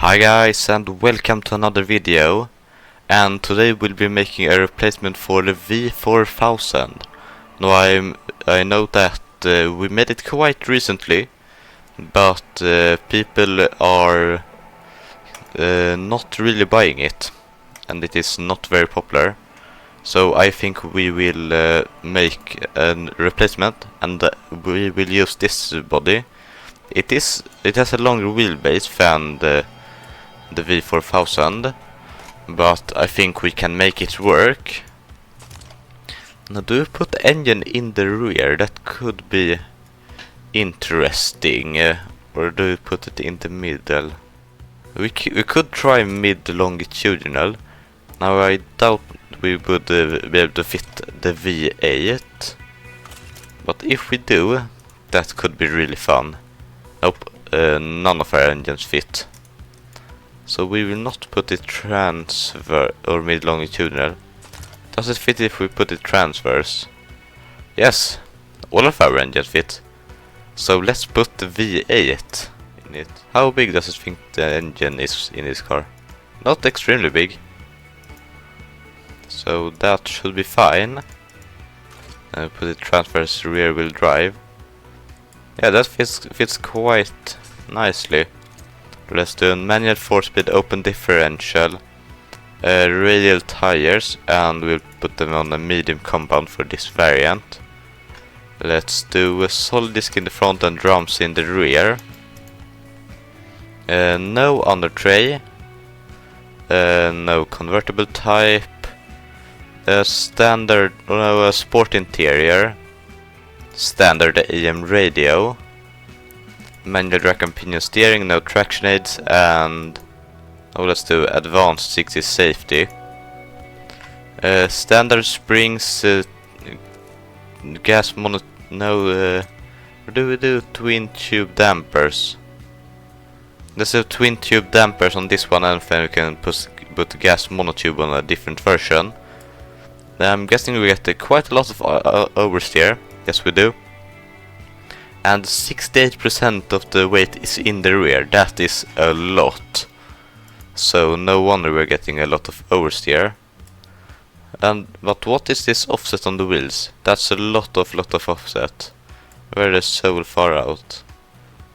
Hi guys, and welcome to another video. And today we'll be making a replacement for the V4000. Now I know that we made it quite recently, but people are not really buying it, and it is not very popular. So I think we will make a replacement, and we will use this body. It has a longer wheelbase than the V4000, but I think we can make it work. Now, do we put the engine in the rear? That could be interesting. Or do we put it in the middle? We could try mid-longitudinal. Now I doubt we would be able to fit the V8, but if we do, that could be really fun. Nope, none of our engines fit. So we will not put it transverse or mid-longitudinal. Does it fit if we put it transverse? Yes, all of our engines fit. So let's put the V8 in it. How big does it think the engine is in this car? Not extremely big. So that should be fine. And put it transverse rear wheel drive. Yeah, that fits quite nicely. Let's do a manual 4-speed open differential, radial tires, and we'll put them on a medium compound for this variant. Let's do a solid disc in the front and drums in the rear. No under tray, no convertible type, standard, no, sport interior, standard AM radio. Manual rack and pinion steering, no traction aids, and let's do advanced 60 safety. Standard springs, gas mono. No, or do we do twin tube dampers? Let's do twin tube dampers on this one, and then we can put gas monotube on a different version. I'm guessing we get quite a lot of oversteer. Yes, we do. And 68% of the weight is in the rear. That is a lot. So no wonder we're getting a lot of oversteer. But what is this offset on the wheels? That's a lot of offset. Where is so far out?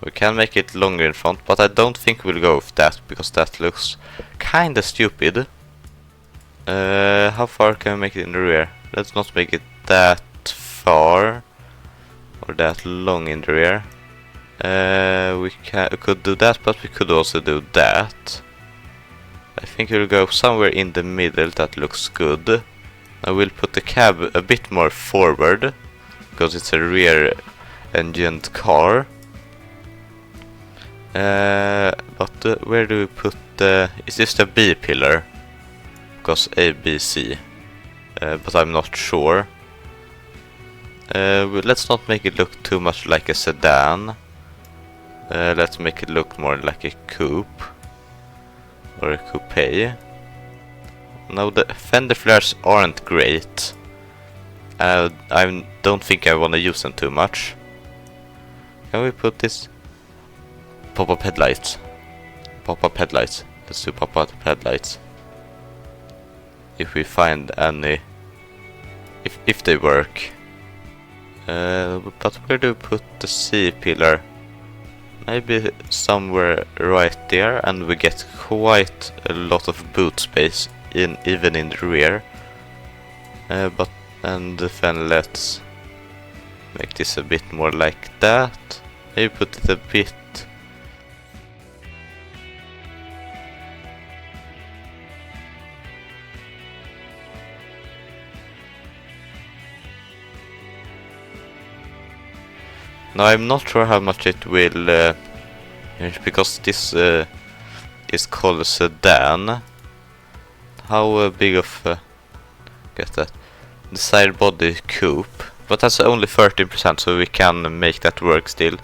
We can make it longer in front, but I don't think we'll go with that, because that looks kinda stupid. How far can we make it in the rear? Let's not make it that far. Or that long in the rear. We could do that, but we could also do that. I think we'll go somewhere in the middle. That looks good. I will put the cab a bit more forward, because it's a rear-engined car. But where do we put the... Is this the B pillar? Because A, B, C. But I'm not sure. Let's not make it look too much like a sedan. Let's make it look more like a coupe or a coupe. Now the fender flares aren't great. I don't think I want to use them too much. Can we put this? Pop-up headlights. Pop-up headlights. Let's do pop-up headlights. If we find any. If they work. But where do we put the C pillar? Maybe somewhere right there, and we get quite a lot of boot space even in the rear. And then let's make this a bit more like that. Maybe put it a bit. Now I'm not sure how much it will, because this is called a sedan. How big of get that? The side body coupe, but that's only 13%, so we can make that work still.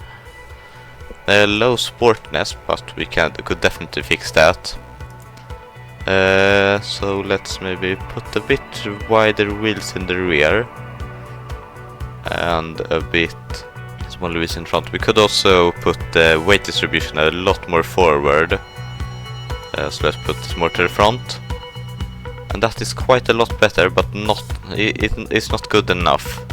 Low sportness, but we could definitely fix that. So let's maybe put a bit wider wheels in the rear and a bit smaller wheels in front. We could also put the weight distribution a lot more forward. So let's put this more to the front. And that is quite a lot better, but it's not good enough.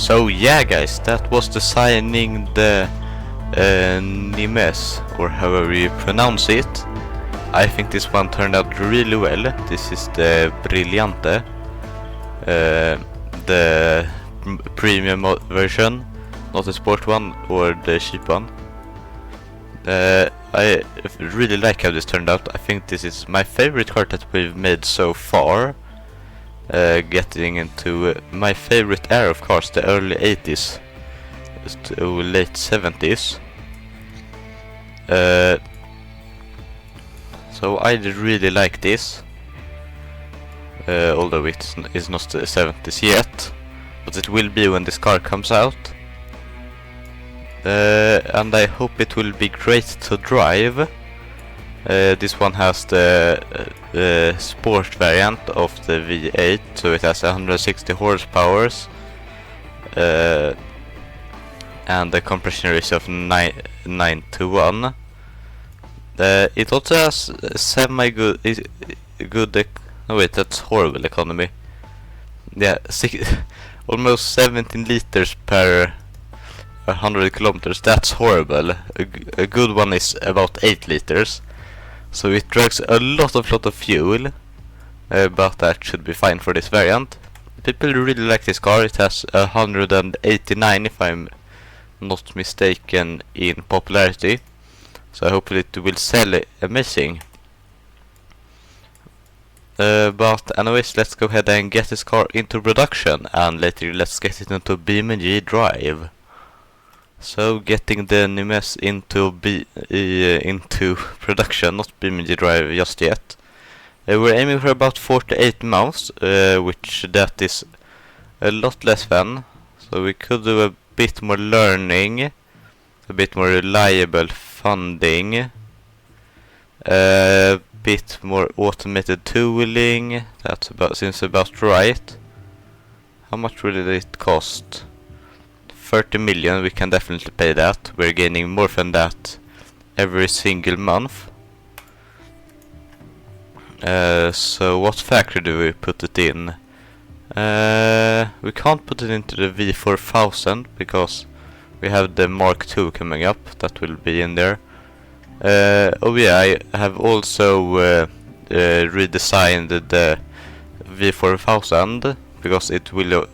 So yeah guys, that was designing the Nimes, or however you pronounce it. I think this one turned out really well. This is the Brillante, the premium version, not the sport one or the cheap one. I really like how this turned out. I think this is my favorite car that we've made so far. Getting into my favorite era of course, the early 80s to late 70s. So I really like this, although it is not the 70s yet, but it will be when this car comes out. And I hope it will be great to drive. This one has the sport variant of the V8, so it has 160 horsepower and the compression ratio of 9:1. It also has semi-good, no wait, that's horrible economy. Yeah, almost 17 liters per 100 kilometers. That's horrible. A good one is about 8 liters. So it drags a lot of fuel, but that should be fine for this variant. People really like this car. It has 189, if I'm not mistaken, in popularity. So hopefully it will sell amazing. But anyways, let's go ahead and get this car into production, and later let's get it into BMG drive. So getting the Nimes into production, not BMG drive just yet. We're aiming for about 48 months, which that is a lot less than. So we could do a bit more learning, a bit more reliable funding, a bit more automated tooling. Seems about right. How much will it cost? 30 million, we can definitely pay that. We're gaining more than that every single month. So what factory do we put it in? We can't put it into the V4000 because we have the Mark II coming up. That will be in there. Oh yeah, I have also redesigned the V4000 because it will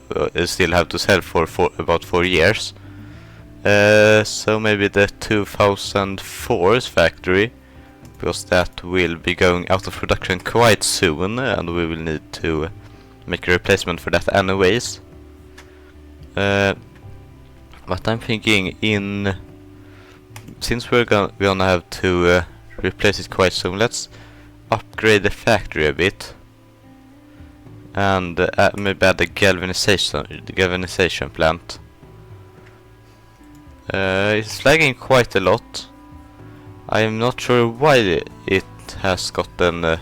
still have to sell for about 4 years. So maybe the 2004's factory, because that will be going out of production quite soon, and we will need to make a replacement for that anyways. But I'm thinking, since we're gonna have to replace it quite soon, let's upgrade the factory a bit. And maybe add the galvanization plant. It's lagging quite a lot. I am not sure why it has gotten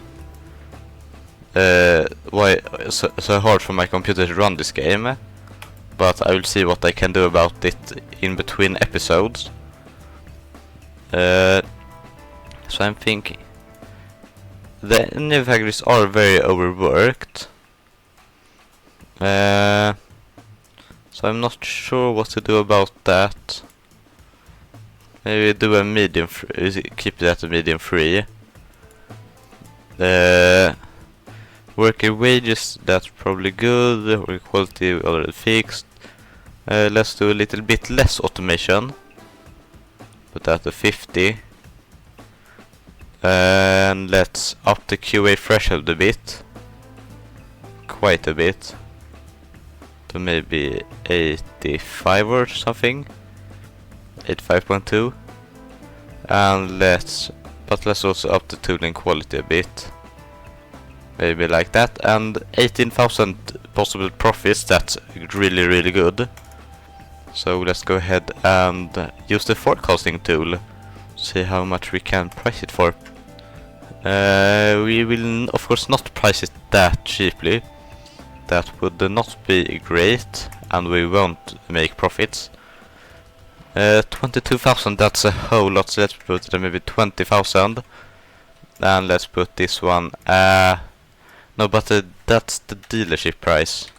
why so hard for my computer to run this game, but I will see what I can do about it in between episodes. So I'm thinking the new factories are very overworked. So I'm not sure what to do about that. Maybe do a medium, keep that a medium free. Worker wages, that's probably good. Worker quality already fixed. Let's do a little bit less automation. Put that to 50. And let's up the QA threshold a bit. Quite a bit. To maybe 85 or something. 85.2. And let's also up the tooling quality a bit. Maybe like that. And 18,000 possible profits, that's really good. So let's go ahead and use the forecasting tool. See how much we can price it for. We will of course not price it that cheaply. That would not be great, and we won't make profits. 22,000, that's a whole lot, so let's put it at maybe 20,000. And let's put this one, no, but that's the dealership price.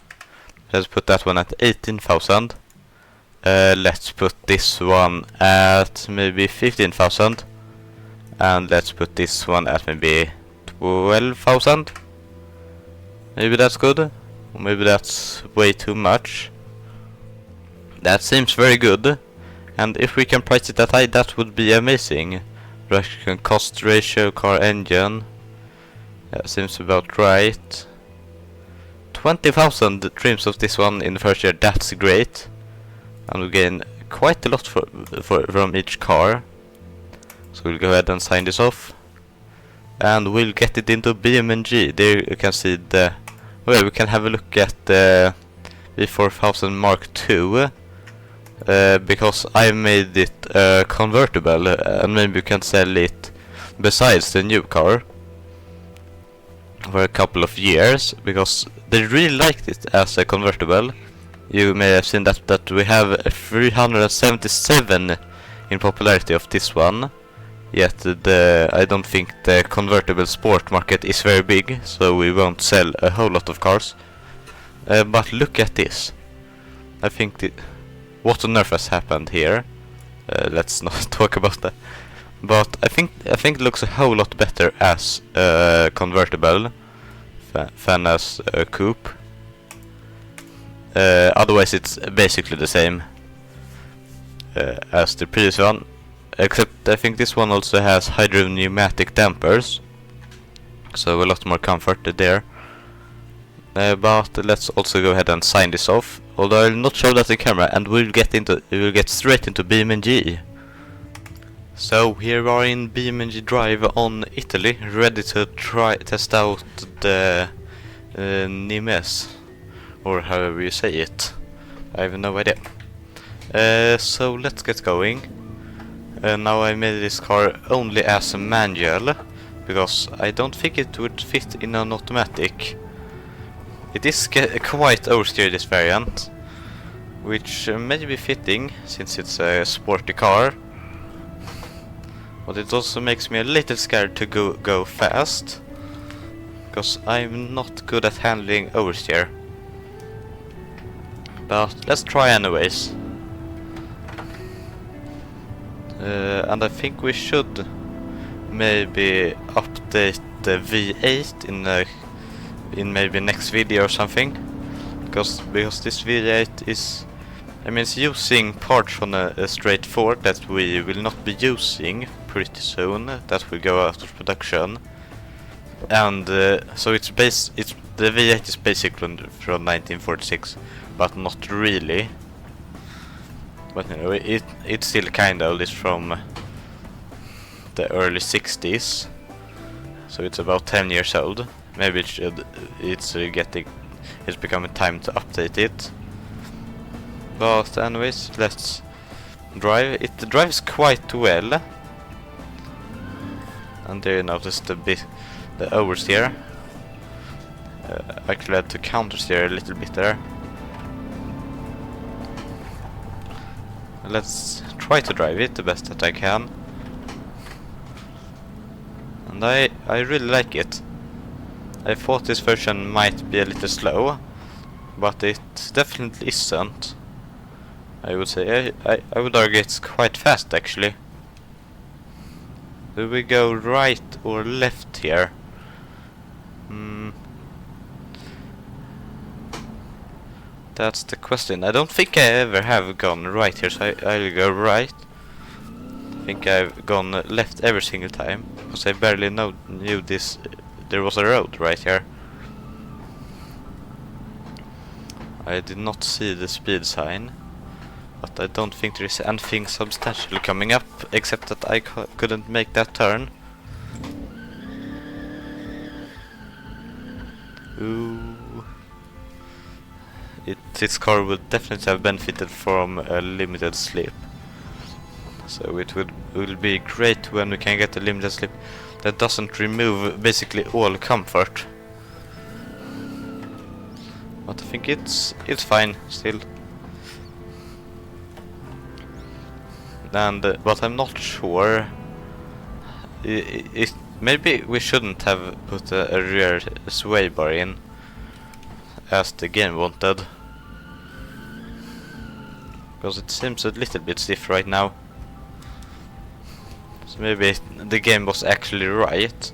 Let's put that one at 18,000. Let's put this one at maybe 15,000. And let's put this one at maybe 12,000. Maybe that's good. Or maybe that's way too much. That seems very good. And if we can price it that high, that would be amazing. Production cost ratio, car engine. That seems about right. 20,000 trims of this one in the first year, that's great. And we gain quite a lot from each car. So we'll go ahead and sign this off. And we'll get it into BMG. There you can see the... Well, we can have a look at the V4000 Mark II. Because I made it convertible, and maybe you can sell it besides the new car for a couple of years, because they really liked it as a convertible. You may have seen that we have 377 in popularity of this one, yet I don't think the convertible sport market is very big, so we won't sell a whole lot of cars. But look at this. I think what on earth has happened here? Let's not talk about that. But I think it looks a whole lot better as a convertible than as a coupe. Otherwise it's basically the same as the previous one, except I think this one also has hydropneumatic dampers, so a lot more comfort there. But let's also go ahead and sign this off, although I'll not show that in camera, and we'll get straight into BeamNG. So here we are in BeamNG Drive on Italy, ready to test out the Nimes, or however you say it. I have no idea. So let's get going. Now I made this car only as a manual, because I don't think it would fit in an automatic. It is quite oversteer, this variant, which may be fitting since it's a sporty car, but it also makes me a little scared to go fast, because I'm not good at handling oversteer. But let's try anyways. And I think we should maybe update the V8 in maybe next video or something, because this V8 is, I mean, it's using parts from a straight Ford that we will not be using pretty soon, that will go out of production. And so the V8 is basically from 1946, but not really. But you know, it's still kind of is from the early 60s, so it's about 10 years old. Maybe it's becoming time to update it. But anyways, let's drive. It drives quite well. And there you notice the oversteer. Actually I had to countersteer a little bit there. Let's try to drive it the best that I can. And I really like it. I thought this version might be a little slow, but it definitely isn't. I would say I would argue it's quite fast actually. Do we go right or left here? That's the question. I don't think I ever have gone right here, so I'll go right. I think I've gone left every single time, because I barely knew this. There was a road right here. I did not see the speed sign, but I don't think there is anything substantial coming up, except that I couldn't make that turn. Ooh. This car would definitely have benefited from a limited slip. So it will be great when we can get a limited slip that doesn't remove basically all comfort. But I think it's fine still. And but I'm not sure. Maybe we shouldn't have put a rear sway bar in, as the game wanted, because it seems a little bit stiff right now. So maybe the game was actually right.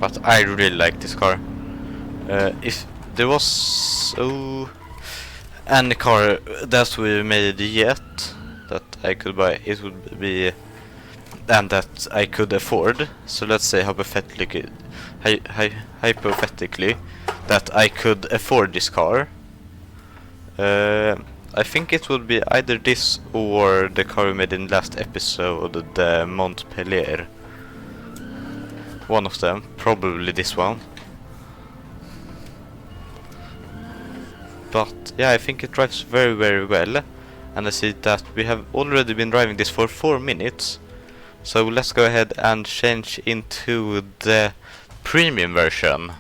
But I really like this car. If there was any car that we made yet that I could buy, it would be, and that I could afford. So let's say hypothetically that I could afford this car. I think it would be either this or the car we made in last episode, the Montpellier. One of them, probably this one. But yeah, I think it drives very, very well. And I see that we have already been driving this for 4 minutes. So let's go ahead and change into the premium version.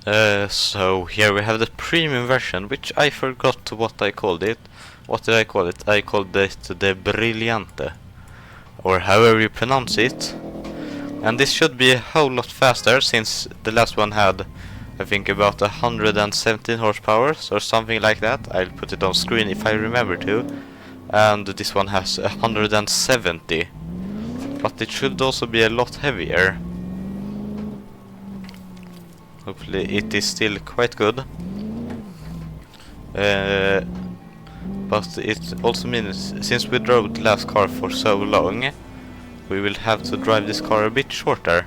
So here we have the premium version, which I forgot what I called it. What did I call it? I called it the Brillante, or however you pronounce it. And this should be a whole lot faster, since the last one had I think about 117 horsepower or something like that. I'll put it on screen if I remember to. And this one has 170. But it should also be a lot heavier. Hopefully it is still quite good. But it also means, since we drove the last car for so long, we will have to drive this car a bit shorter.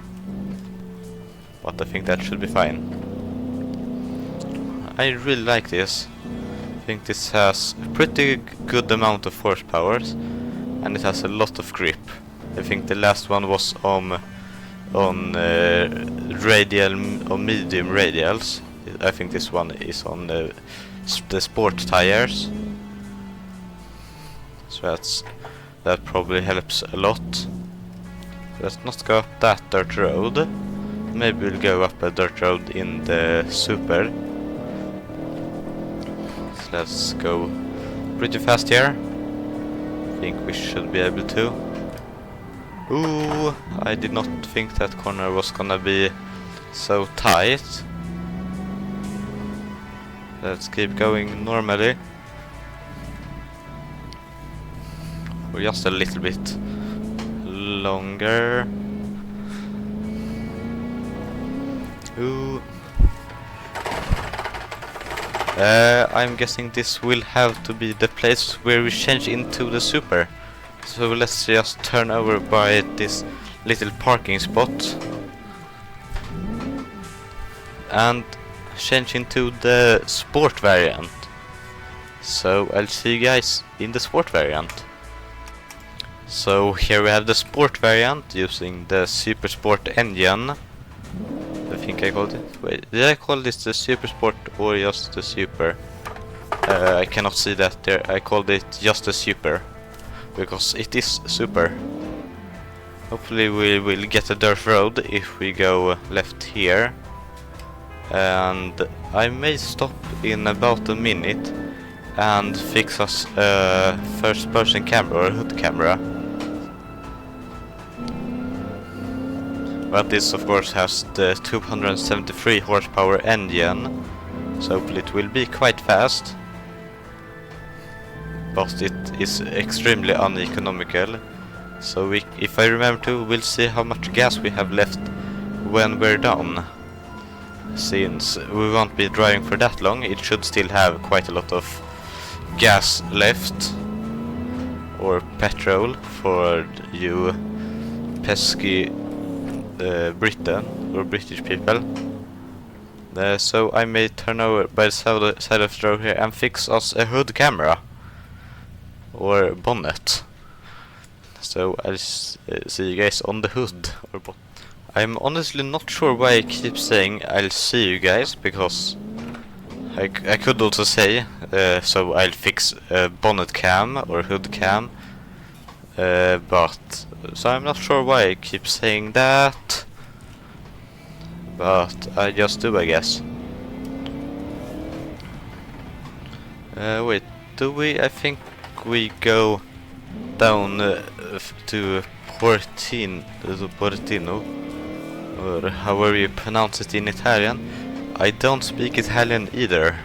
But I think that should be fine. I really like this. I think this has a pretty good amount of horsepower, and it has a lot of grip. I think the last one was on radial or medium radials. I think this one is on the sport tires. So that probably helps a lot. Let's not go up that dirt road. Maybe we'll go up a dirt road in the super. So let's go pretty fast here. I think we should be able to. Ooh, I did not think that corner was gonna be so tight. Let's keep going normally. Or just a little bit longer. Ooh. I'm guessing this will have to be the place where we change into the super. So let's just turn over by this little parking spot and change into the sport variant. So I'll see you guys in the sport variant. So here we have the sport variant using the Super Sport engine. I think I called it. Wait, did I call this the Super Sport or just the Super? I cannot see that there. I called it just the Super because it is super. Hopefully we will get a dirt road if we go left here. And I may stop in about a minute and fix us a first person camera or hood camera. But this of course has the 273 horsepower engine, so hopefully it will be quite fast. But it is extremely uneconomical. So if I remember to, we'll see how much gas we have left when we're done. Since we won't be driving for that long, it should still have quite a lot of gas left. Or petrol for you pesky Britain or British people. So I may turn over by the side of the road here and fix us a hood camera or bonnet. So I'll see you guys on the hood or bonnet. I'm honestly not sure why I keep saying I'll see you guys, because I could also say so I'll fix a bonnet cam or hood cam, but so I'm not sure why I keep saying that, but I just do, I guess. Wait, do we? I think we go down to Portino, or however you pronounce it in Italian. I don't speak Italian either.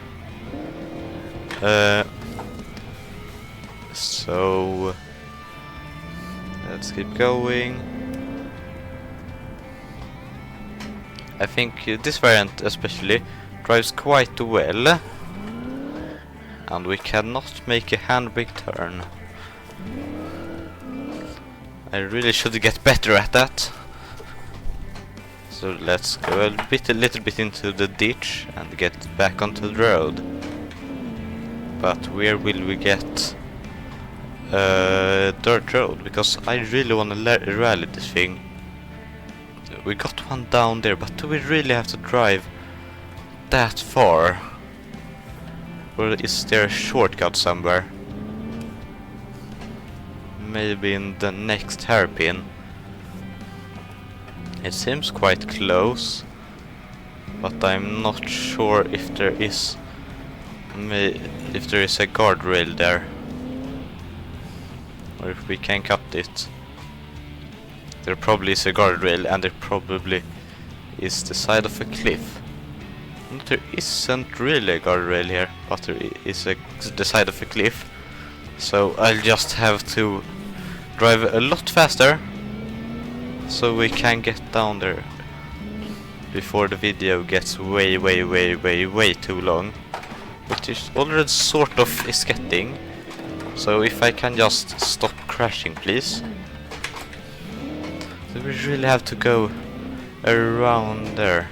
So let's keep going. I think this variant especially drives quite well, and we cannot make a handbrake turn. I really should get better at that. So let's go a little bit into the ditch and get back onto the road. But where will we get dirt road? Because I really want to rally this thing. We got one down there, but do we really have to drive that far? Or is there a shortcut somewhere? Maybe in the next hairpin. It seems quite close, but I'm not sure if there is a guardrail there, or if we can cut it. There probably is a guardrail, and there probably is the side of a cliff. There isn't really a guardrail here, but there is the side of a cliff. So I'll just have to drive a lot faster so we can get down there before the video gets way too long, which is already sort of is getting. So if I can just stop crashing, please. So we really have to go around there.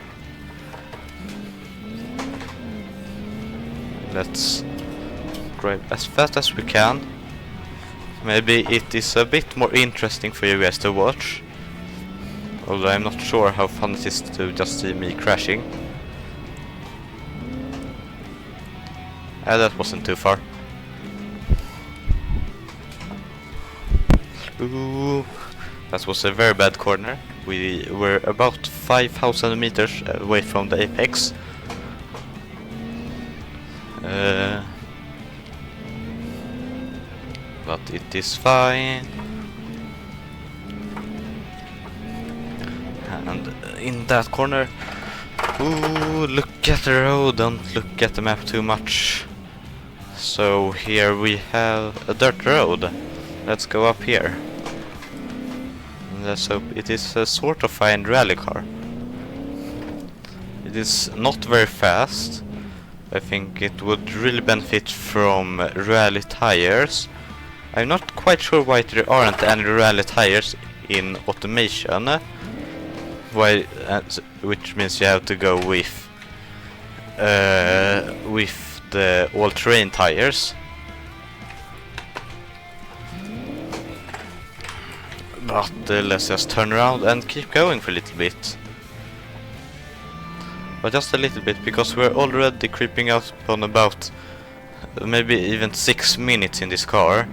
Let's drive as fast as we can. Maybe it is a bit more interesting for you guys to watch. Although I'm not sure how fun it is to just see me crashing. That wasn't too far. Ooh, that was a very bad corner. We were about 5,000 meters away from the apex. But it is fine. And in that corner, ooh, look at the road, don't look at the map too much. So here we have a dirt road. Let's go up here. Let's hope it is a sort of fine rally car. It is not very fast. I think it would really benefit from rally tires. I'm not quite sure why there aren't any rally tires in automation. Why? Which means you have to go with the all-terrain tires. But let's just turn around and keep going for a little bit. But just a little bit, because we're already creeping up on about maybe even 6 minutes in this car,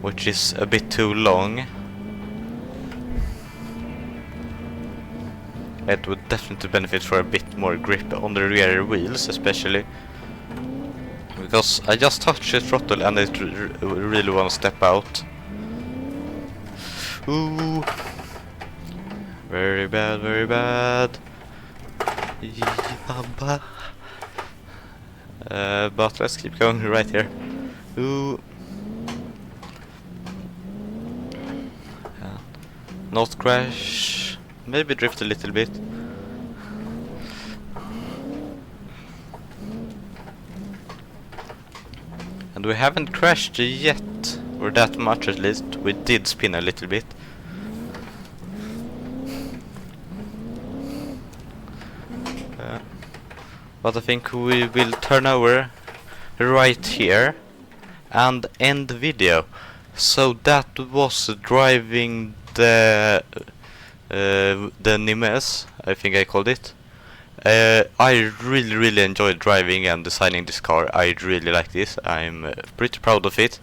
which is a bit too long. It would definitely benefit for a bit more grip on the rear wheels, especially because I just touched the throttle and I really want to step out. Ooh, very bad, very bad. But let's keep going right here. Ooh. Not crash. Maybe drift a little bit. And we haven't crashed yet, or that much at least. We did spin a little bit. But I think we will turn over right here and end the video. So that was driving the Nimes, I think I called it. I really enjoyed driving and designing this car. I really like this. I'm pretty proud of it.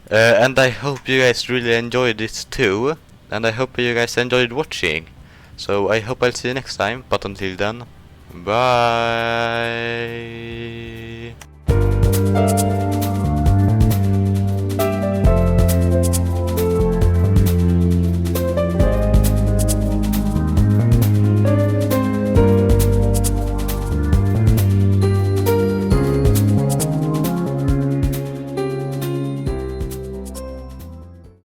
And I hope you guys really enjoyed it too. And I hope you guys enjoyed watching. So I hope I'll see you next time. But until then, bye.